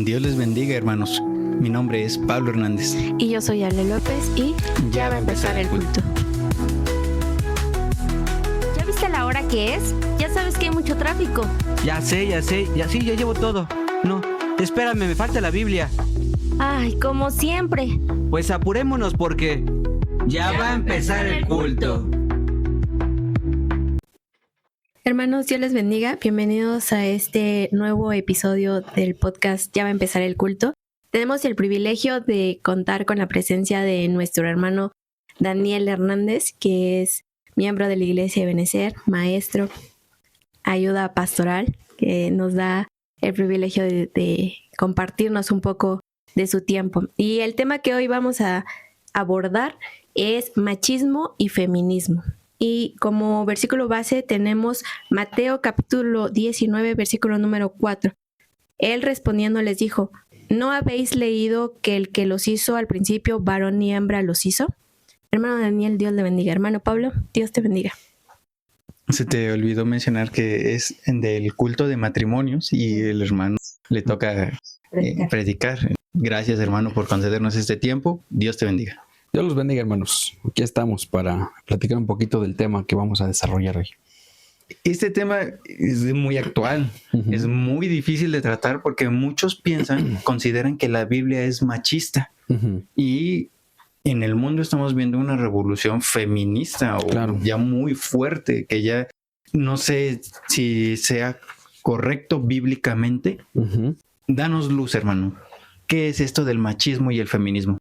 Dios les bendiga, hermanos. Mi nombre es Pablo Hernández. Y yo soy Ale López y ya va a empezar el culto. ¿Ya viste la hora que es? Ya sabes que hay mucho tráfico. Ya sé, ya llevo todo. No, espérame, me falta la Biblia. Ay, como siempre. Pues apurémonos porque ya va a empezar el culto. Hermanos, Dios les bendiga. Bienvenidos a este nuevo episodio del podcast Ya va a empezar el culto. Tenemos el privilegio de contar con la presencia de nuestro hermano Daniel Hernández, que es miembro de la Iglesia de Benecer, maestro, ayuda pastoral, que nos da el privilegio de compartirnos un poco de su tiempo. Y el tema que hoy vamos a abordar es machismo y feminismo. Y como versículo base tenemos Mateo capítulo 19, versículo número 4. Él respondiendo les dijo: ¿no habéis leído que el que los hizo al principio, varón y hembra los hizo? Hermano Daniel, Dios le bendiga. Hermano Pablo, Dios te bendiga. Se te olvidó mencionar que es del culto de matrimonios y el hermano le toca predicar. Gracias, hermano, por concedernos este tiempo. Dios te bendiga. Dios los bendiga, hermanos. Aquí estamos para platicar un poquito del tema que vamos a desarrollar hoy. Este tema es muy actual, es muy difícil de tratar porque muchos consideran que la Biblia es machista. Y en el mundo estamos viendo una revolución feminista ya muy fuerte, que ya no sé si sea correcto bíblicamente. Danos luz, hermano. ¿Qué es esto del machismo y el feminismo?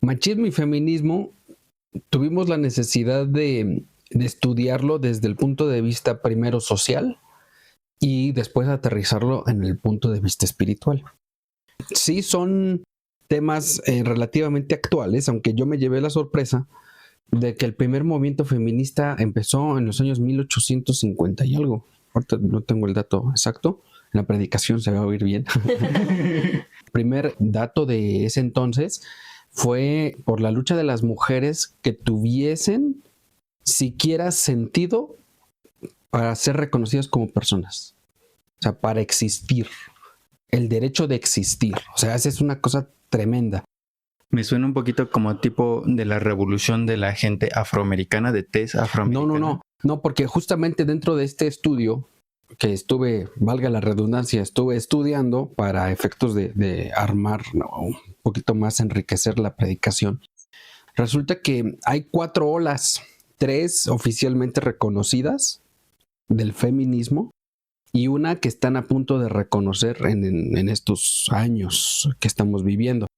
Machismo y feminismo, tuvimos la necesidad de estudiarlo desde el punto de vista primero social y después aterrizarlo en el punto de vista espiritual. Sí, son temas relativamente actuales, aunque yo me llevé la sorpresa de que el primer movimiento feminista empezó en los años 1850 y algo. Ahorita no tengo el dato exacto, en la predicación se va a oír bien. El primer dato de ese entonces fue por la lucha de las mujeres que tuviesen siquiera sentido para ser reconocidas como personas. O sea, para existir. El derecho de existir. O sea, esa es una cosa tremenda. Me suena un poquito como tipo de la revolución de la gente afroamericana, de tez afroamericana. No, porque justamente dentro de este estudio que estuve, valga la redundancia, estuve estudiando para efectos de armar, un poquito más enriquecer la predicación. Resulta que hay 4 olas, 3 oficialmente reconocidas del feminismo y una que están a punto de reconocer en estos años que estamos viviendo.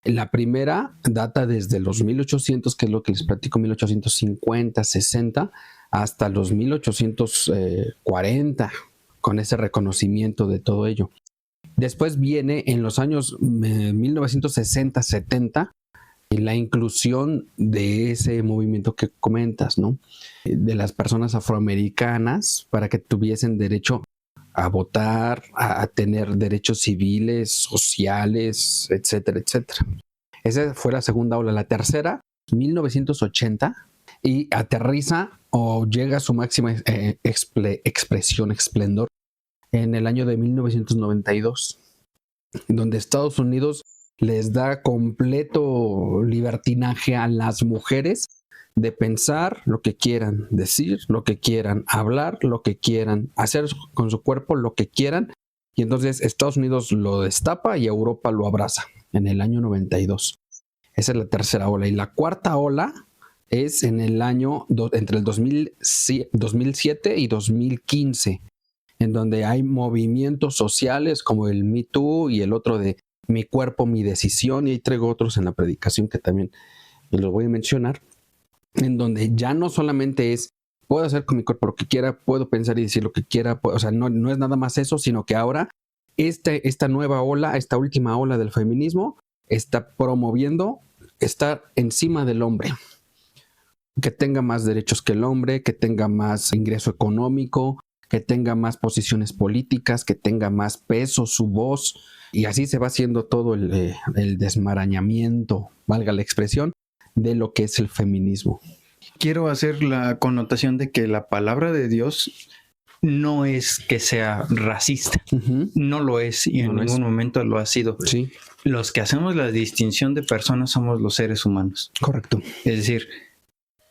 La primera data desde los 1800, que es lo que les platico, 1850, 60, hasta los 1840, con ese reconocimiento de todo ello. Después viene en los años 1960, 70, la inclusión de ese movimiento que comentas, ¿no? De las personas afroamericanas para que tuviesen derecho a votar, a tener derechos civiles, sociales, etcétera, etcétera. Esa fue la segunda ola. La tercera, 1980, y aterriza o llega a su máxima expresión, esplendor, en el año de 1992, donde Estados Unidos les da completo libertinaje a las mujeres de pensar lo que quieran, decir lo que quieran, hablar lo que quieran, hacer con su cuerpo lo que quieran. Y entonces Estados Unidos lo destapa y Europa lo abraza en el año 92. Esa es la tercera ola. Y la cuarta ola es en el año entre el 2007 y 2015, en donde hay movimientos sociales como el Me Too y el otro de Mi cuerpo, mi decisión, y ahí traigo otros en la predicación que también los voy a mencionar, en donde ya no solamente es puedo hacer con mi cuerpo lo que quiera, puedo pensar y decir lo que quiera, o sea, no es nada más eso, sino que ahora esta nueva ola, esta última ola del feminismo está promoviendo estar encima del hombre, que tenga más derechos que el hombre, que tenga más ingreso económico, que tenga más posiciones políticas, que tenga más peso su voz, y así se va haciendo todo el desmarañamiento, valga la expresión, de lo que es el feminismo. Quiero hacer la connotación de que la palabra de Dios no es que sea racista. No lo es y en ningún momento lo ha sido. Sí. Los que hacemos la distinción de personas somos los seres humanos. Correcto. Es decir,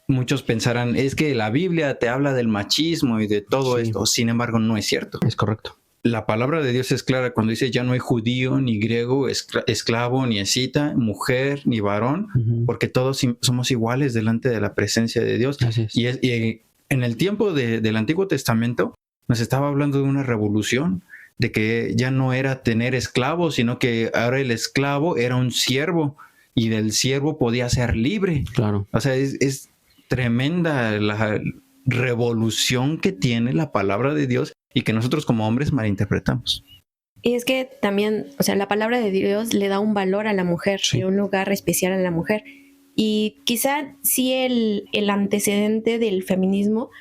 muchos pensarán, es que la Biblia te habla del machismo y de todo esto. Sin embargo, no es cierto. Es correcto. La palabra de Dios es clara cuando dice ya no hay judío, ni griego, esclavo, ni escita, mujer, ni varón, porque todos somos iguales delante de la presencia de Dios. Así es. Y en el tiempo del Antiguo Testamento nos estaba hablando de una revolución, de que ya no era tener esclavos, sino que ahora el esclavo era un siervo y del siervo podía ser libre. Claro. O sea, es tremenda la revolución que tiene la palabra de Dios y que nosotros como hombres malinterpretamos. Y es que también, o sea, la palabra de Dios le da un valor a la mujer, y un lugar especial a la mujer. Y quizá sí el antecedente del feminismo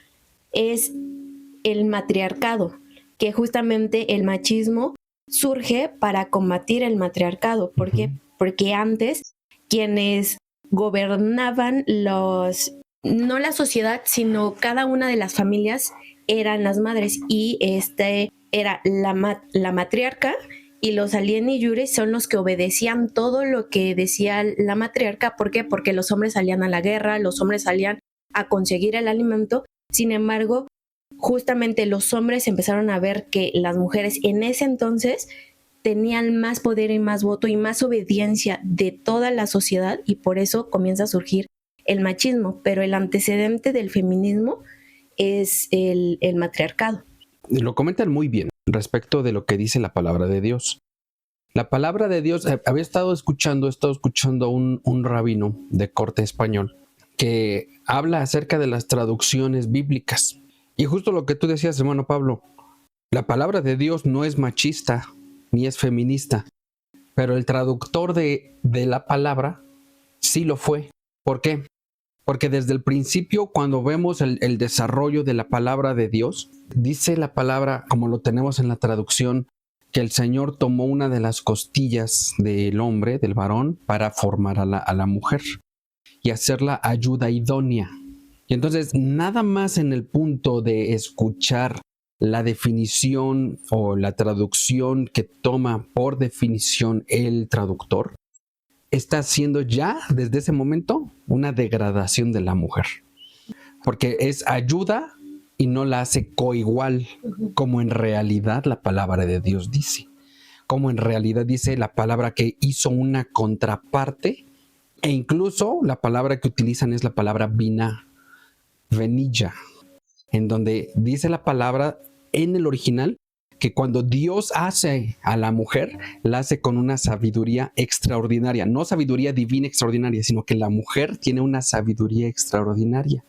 es el matriarcado, que justamente el machismo surge para combatir el matriarcado. ¿Por qué? Porque antes quienes gobernaban no la sociedad, sino cada una de las familias eran las madres, y era la matriarca, y los alieni iures son los que obedecían todo lo que decía la matriarca. ¿Por qué? Porque los hombres salían a la guerra, los hombres salían a conseguir el alimento. Sin embargo, justamente los hombres empezaron a ver que las mujeres en ese entonces tenían más poder y más voto y más obediencia de toda la sociedad, y por eso comienza a surgir el machismo. Pero el antecedente del feminismo es el matriarcado. Lo comentan muy bien respecto de lo que dice la palabra de Dios. La palabra de Dios, he estado escuchando a un rabino de corte español que habla acerca de las traducciones bíblicas. Y justo lo que tú decías, hermano Pablo, la palabra de Dios no es machista ni es feminista, pero el traductor de la palabra sí lo fue. ¿Por qué? Porque desde el principio, cuando vemos el desarrollo de la palabra de Dios, dice la palabra, como lo tenemos en la traducción, que el Señor tomó una de las costillas del hombre, del varón, para formar a la mujer y hacerla ayuda idónea. Y entonces, nada más en el punto de escuchar la definición o la traducción que toma por definición el traductor, está haciendo ya desde ese momento una degradación de la mujer, porque es ayuda y no la hace coigual como en realidad la palabra de Dios dice, como en realidad dice la palabra, que hizo una contraparte, e incluso la palabra que utilizan es la palabra venilla, en donde dice la palabra en el original que cuando Dios hace a la mujer, la hace con una sabiduría extraordinaria. No sabiduría divina extraordinaria, sino que la mujer tiene una sabiduría extraordinaria.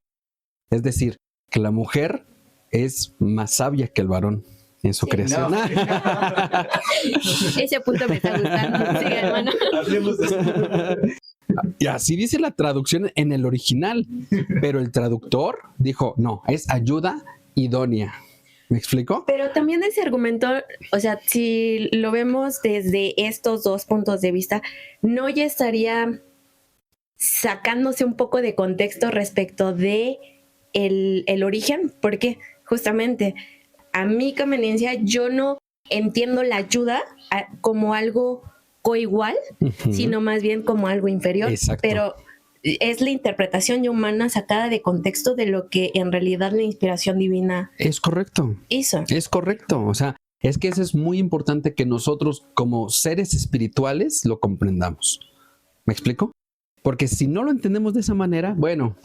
Es decir, que la mujer es más sabia que el varón en su creación. No. Ese punto me está gustando. Sí, hermano. Y así dice la traducción en el original, pero el traductor dijo, no, es ayuda idónea. ¿Me explico? Pero también ese argumento, o sea, si lo vemos desde estos dos puntos de vista, ¿no ya estaría sacándose un poco de contexto respecto de el origen? Porque justamente a mi conveniencia yo no entiendo la ayuda como algo coigual, sino más bien como algo inferior. Exacto. Pero es la interpretación humana sacada de contexto de lo que en realidad la inspiración divina es correcto. hizo. Es correcto. O sea, es que eso es muy importante, que nosotros como seres espirituales lo comprendamos. ¿Me explico? Porque si no lo entendemos de esa manera, bueno,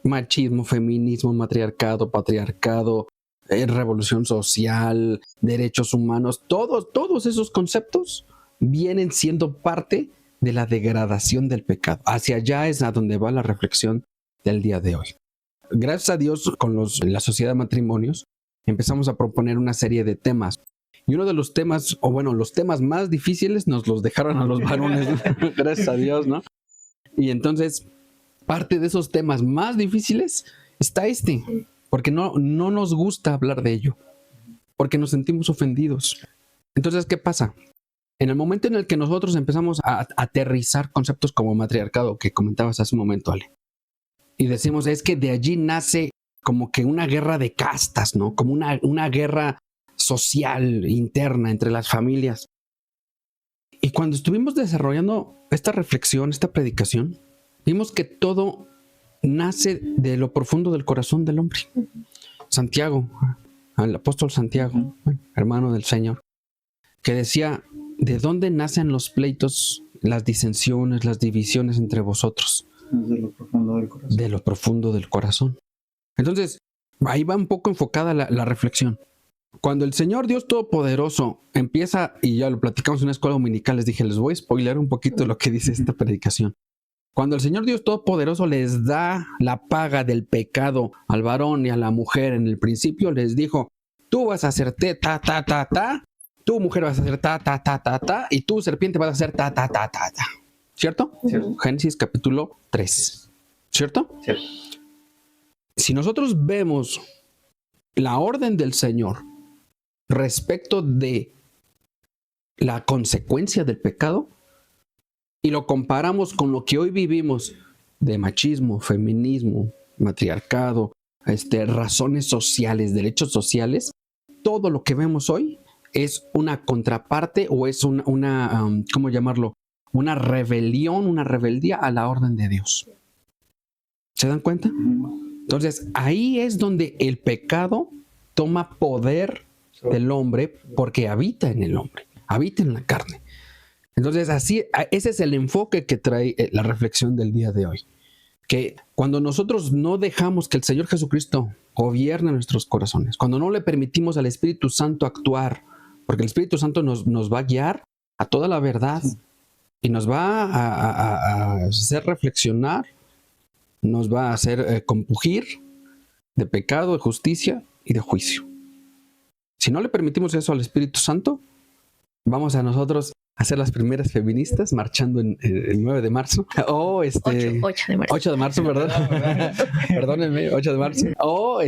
machismo, feminismo, matriarcado, patriarcado, revolución social, derechos humanos, todos esos conceptos vienen siendo parte de la degradación del pecado. Hacia allá es a donde va la reflexión del día de hoy. Gracias a Dios, con la Sociedad de Matrimonios, empezamos a proponer una serie de temas. Y uno de los temas, o bueno, los temas más difíciles nos los dejaron a los varones. Gracias a Dios, ¿no? Y entonces, parte de esos temas más difíciles está porque no nos gusta hablar de ello, porque nos sentimos ofendidos. Entonces, ¿qué pasa? En el momento en el que nosotros empezamos a aterrizar conceptos como matriarcado, que comentabas hace un momento, Ale, y decimos, es que de allí nace como que una guerra de castas, ¿no? Como una guerra social interna entre las familias. Y cuando estuvimos desarrollando esta reflexión, esta predicación, vimos que todo nace de lo profundo del corazón del hombre. Santiago, el apóstol Santiago, hermano del Señor, que decía, ¿de dónde nacen los pleitos, las disensiones, las divisiones entre vosotros? De lo profundo del corazón. De lo profundo del corazón. Entonces, ahí va un poco enfocada la reflexión. Cuando el Señor Dios Todopoderoso empieza, y ya lo platicamos en una escuela dominical, les dije, les voy a spoiler un poquito lo que dice esta predicación. Cuando el Señor Dios Todopoderoso les da la paga del pecado al varón y a la mujer en el principio, les dijo, tú vas a hacer ta, ta, ta, ta, tú mujer vas a hacer ta, ta, ta, ta, ta, y tú serpiente vas a hacer ta, ta, ta, ta, ta. ¿Cierto? Cierto. Génesis capítulo 3. ¿Cierto? Cierto. Si nosotros vemos la orden del Señor respecto de la consecuencia del pecado y lo comparamos con lo que hoy vivimos de machismo, feminismo, matriarcado, razones sociales, derechos sociales, todo lo que vemos hoy es una contraparte o es ¿cómo llamarlo? Una rebelión, una rebeldía a la orden de Dios. ¿Se dan cuenta? Entonces, ahí es donde el pecado toma poder del hombre porque habita en el hombre, habita en la carne. Entonces, ese es el enfoque que trae la reflexión del día de hoy. Que cuando nosotros no dejamos que el Señor Jesucristo gobierne nuestros corazones, cuando no le permitimos al Espíritu Santo actuar, porque el Espíritu Santo nos va a guiar a toda la verdad y nos va a hacer reflexionar, nos va a hacer compugir de pecado, de justicia y de juicio. Si no le permitimos eso al Espíritu Santo, vamos a nosotros a ser las primeras feministas marchando el 9 de marzo. 8 de marzo. 8 de marzo, perdón. Perdónenme, 8 de marzo. O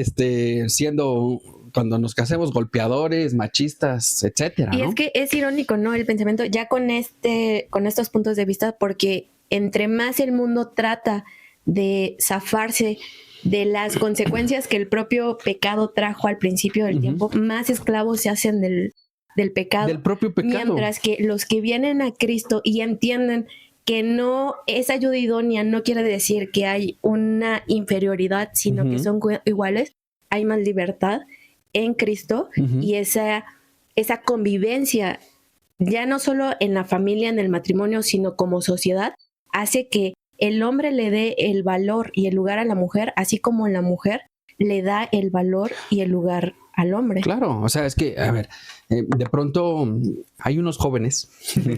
siendo, cuando nos casemos, golpeadores, machistas, etcétera, Y ¿no? es que es irónico, ¿no? El pensamiento ya con estos puntos de vista, porque entre más el mundo trata de zafarse de las consecuencias que el propio pecado trajo al principio del tiempo, más esclavos se hacen del pecado. Del propio pecado. Mientras que los que vienen a Cristo y entienden que no, esa ayuda idónea no quiere decir que hay una inferioridad, sino que son iguales, hay más libertad en Cristo y esa convivencia, ya no solo en la familia, en el matrimonio, sino como sociedad, hace que el hombre le dé el valor y el lugar a la mujer, así como la mujer le da el valor y el lugar al hombre. Claro, o sea, es que, a ver, de pronto hay unos jóvenes,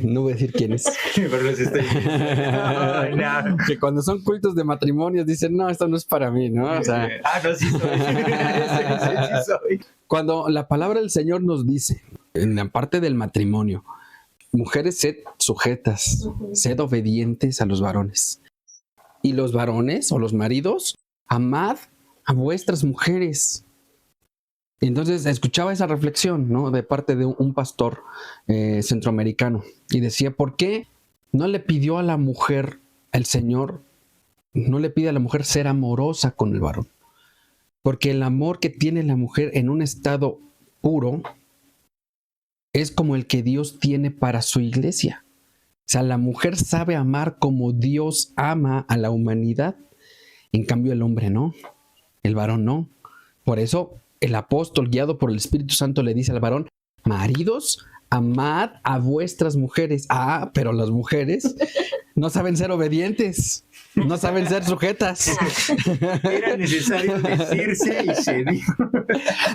no voy a decir quiénes, Pero les estoy diciendo. que cuando son cultos de matrimonios dicen, no, esto no es para mí, ¿no? O sea, No, sí soy. Sí soy. cuando la palabra del Señor nos dice, en la parte del matrimonio, mujeres sed sujetas, sed obedientes a los varones. Y los varones o los maridos, amad a vuestras mujeres. Entonces escuchaba esa reflexión, ¿no? De parte de un pastor centroamericano y decía, ¿por qué no le pidió a la mujer, el Señor, no le pide a la mujer ser amorosa con el varón? Porque el amor que tiene la mujer en un estado puro es como el que Dios tiene para su iglesia. O sea, la mujer sabe amar como Dios ama a la humanidad. En cambio, el hombre no, el varón no. Por eso el apóstol, guiado por el Espíritu Santo, le dice al varón, maridos, amad a vuestras mujeres. Ah, pero las mujeres no saben ser obedientes, no saben ser sujetas. Era necesario decirse y se dijo.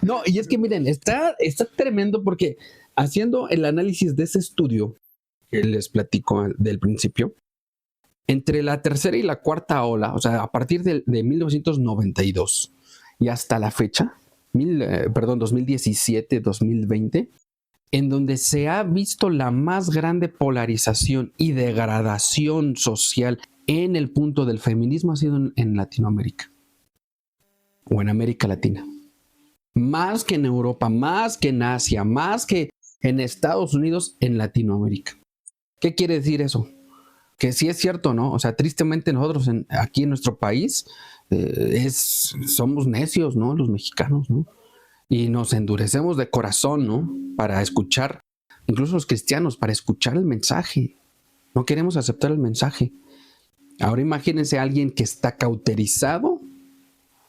No, y es que miren, está tremendo porque haciendo el análisis de ese estudio que les platico del principio, entre la tercera y la cuarta ola, o sea, a partir de 1992 y hasta la fecha, 2017, 2020, en donde se ha visto la más grande polarización y degradación social en el punto del feminismo ha sido en Latinoamérica o en América Latina. Más que en Europa, más que en Asia, más que en Estados Unidos, en Latinoamérica. ¿Qué quiere decir eso? Que sí es cierto, ¿no? O sea, tristemente nosotros aquí en nuestro país Somos necios, ¿no? Los mexicanos, ¿no? Y nos endurecemos de corazón, ¿no? Para escuchar, incluso los cristianos, para escuchar el mensaje. No queremos aceptar el mensaje. Ahora imagínense a alguien que está cauterizado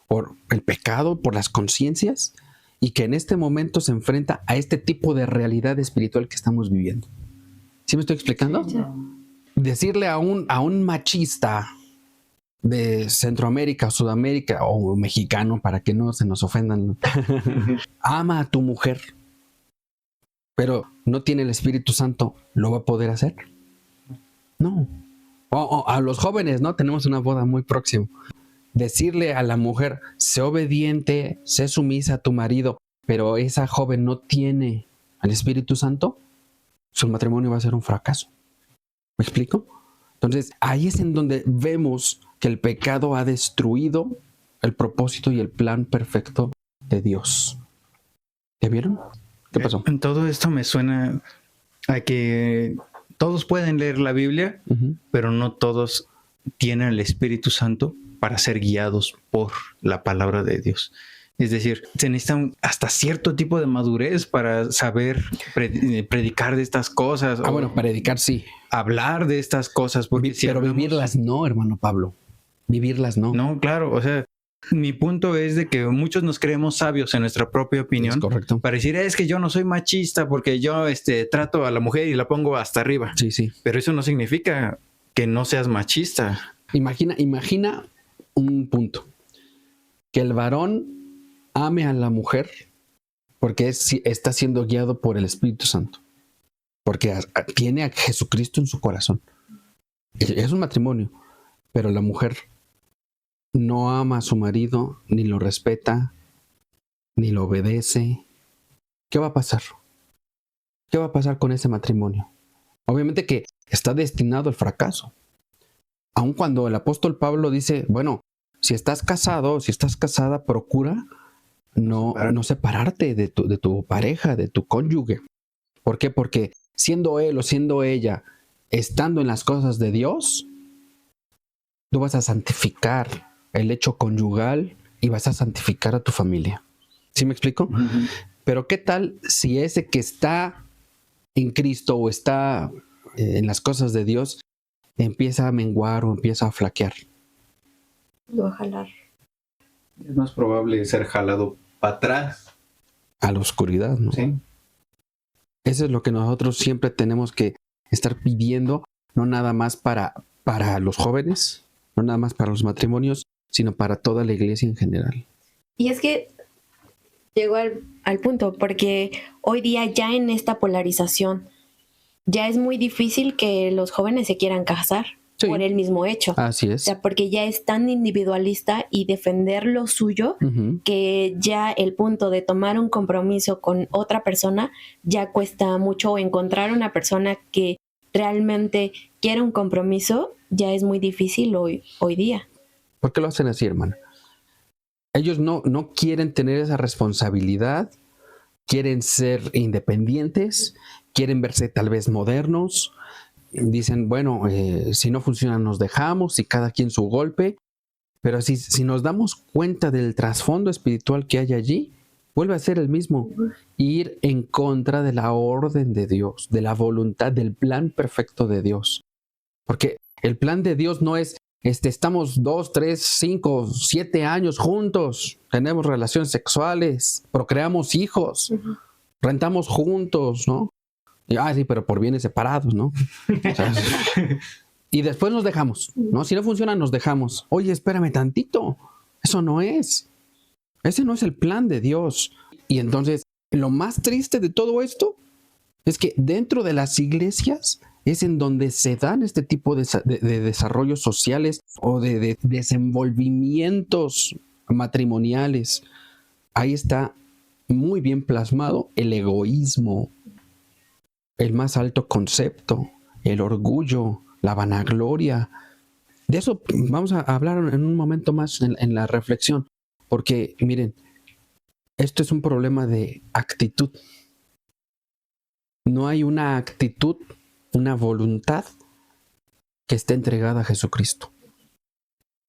por el pecado, por las conciencias, y que en este momento se enfrenta a este tipo de realidad espiritual que estamos viviendo. ¿Sí me estoy explicando? Sí. Decirle a un machista de Centroamérica o Sudamérica o mexicano, para que no se nos ofendan, ama a tu mujer, pero no tiene el Espíritu Santo, ¿lo va a poder hacer? No. O a los jóvenes, ¿no? Tenemos una boda muy próxima. Decirle a la mujer, sé obediente, sé sumisa a tu marido, pero esa joven no tiene el Espíritu Santo, su matrimonio va a ser un fracaso. ¿Me explico? Entonces, ahí es en donde vemos que el pecado ha destruido el propósito y el plan perfecto de Dios. ¿Ya vieron? ¿Qué pasó? En todo esto me suena a que todos pueden leer la Biblia, pero no todos tienen el Espíritu Santo para ser guiados por la palabra de Dios. Es decir, se necesita hasta cierto tipo de madurez para saber predicar de estas cosas. Bueno, predicar sí. Hablar de estas cosas. Porque pero vivirlas no, hermano Pablo. Vivirlas no. No, claro. O sea, mi punto es de que muchos nos creemos sabios en nuestra propia opinión. Es correcto. Para decir, es que yo no soy machista porque yo trato a la mujer y la pongo hasta arriba. Sí, sí. Pero eso no significa que no seas machista. Imagina un punto. Que el varón ame a la mujer porque está siendo guiado por el Espíritu Santo. Porque tiene a Jesucristo en su corazón. Es un matrimonio. Pero la mujer no ama a su marido, ni lo respeta, ni lo obedece. ¿Qué va a pasar? ¿Qué va a pasar con ese matrimonio? Obviamente que está destinado al fracaso. Aun cuando el apóstol Pablo dice, bueno, si estás casado, si estás casada, procura no separarte de tu pareja, de tu cónyuge. ¿Por qué? Porque siendo él o siendo ella, estando en las cosas de Dios, tú vas a santificar el hecho conyugal y vas a santificar a tu familia. ¿Sí me explico? Uh-huh. Pero ¿qué tal si ese que está en Cristo o está en las cosas de Dios empieza a menguar o empieza a flaquear? Lo va a jalar. Es más probable ser jalado para atrás. A la oscuridad, ¿no? Sí. Eso es lo que nosotros siempre tenemos que estar pidiendo, no nada más para los jóvenes, no nada más para los matrimonios, sino para toda la iglesia en general. Y es que llegó al punto, porque hoy día ya en esta polarización, ya es muy difícil que los jóvenes se quieran casar. Sí. Por el mismo hecho. Así es. O sea, porque ya es tan individualista y defender lo suyo, uh-huh, que ya el punto de tomar un compromiso con otra persona ya cuesta mucho, o encontrar una persona que realmente quiera un compromiso ya es muy difícil hoy día. ¿Por qué lo hacen así, hermana? Ellos no quieren tener esa responsabilidad, quieren ser independientes, quieren verse tal vez modernos. Dicen, bueno, si no funciona nos dejamos y cada quien su golpe, pero si nos damos cuenta del trasfondo espiritual que hay allí, vuelve a ser el mismo, ir en contra de la orden de Dios, de la voluntad, del plan perfecto de Dios. Porque el plan de Dios no es, estamos 2, 3, 5, 7 años juntos, tenemos relaciones sexuales, procreamos hijos, uh-huh, rentamos juntos, ¿no? Sí, pero por bienes separados, ¿no? O sea, y después nos dejamos, ¿no? Si no funciona, nos dejamos. Oye, espérame tantito. Eso no es. Ese no es el plan de Dios. Y entonces, lo más triste de todo esto es que dentro de las iglesias es en donde se dan este tipo de desarrollos sociales o de desenvolvimientos matrimoniales. Ahí está muy bien plasmado el egoísmo, el más alto concepto, el orgullo, la vanagloria. De eso vamos a hablar en un momento más en la reflexión, porque miren, esto es un problema de actitud. No hay una actitud, una voluntad que esté entregada a Jesucristo.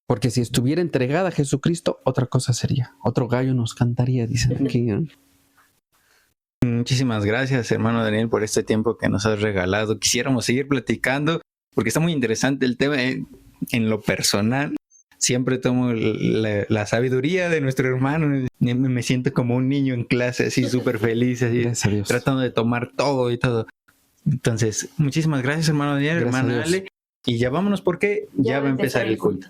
Porque si estuviera entregada a Jesucristo, otra cosa sería. Otro gallo nos cantaría, dicen aquí, ¿no? Muchísimas gracias, hermano Daniel, por este tiempo que nos has regalado. Quisiéramos seguir platicando porque está muy interesante el tema. En lo personal, siempre tomo la sabiduría de nuestro hermano. Me siento como un niño en clase, así súper feliz, así, tratando de tomar todo y todo. Entonces, muchísimas gracias, hermano Daniel, hermana Ale. Y ya vámonos porque ya va a empezar el culto.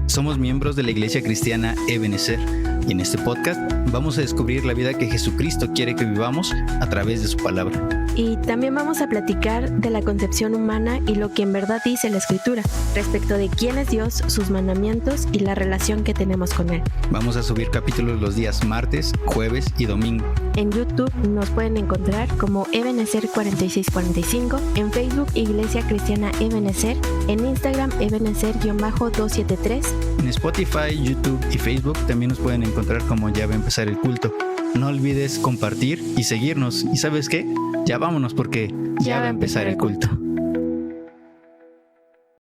Somos miembros de la Iglesia Cristiana Ebenezer y en este podcast vamos a descubrir la vida que Jesucristo quiere que vivamos a través de su palabra. Y también vamos a platicar de la concepción humana y lo que en verdad dice la Escritura respecto de quién es Dios, sus mandamientos y la relación que tenemos con Él. Vamos a subir capítulos los días martes, jueves y domingo. En YouTube nos pueden encontrar como Ebenezer 4645, en Facebook Iglesia Cristiana Ebenezer, en Instagram Ebenezer-273. En Spotify, YouTube y Facebook también nos pueden encontrar como Ya va a empezar el culto. No olvides compartir y seguirnos. ¿Y sabes qué? Ya vámonos porque ya va a empezar el culto.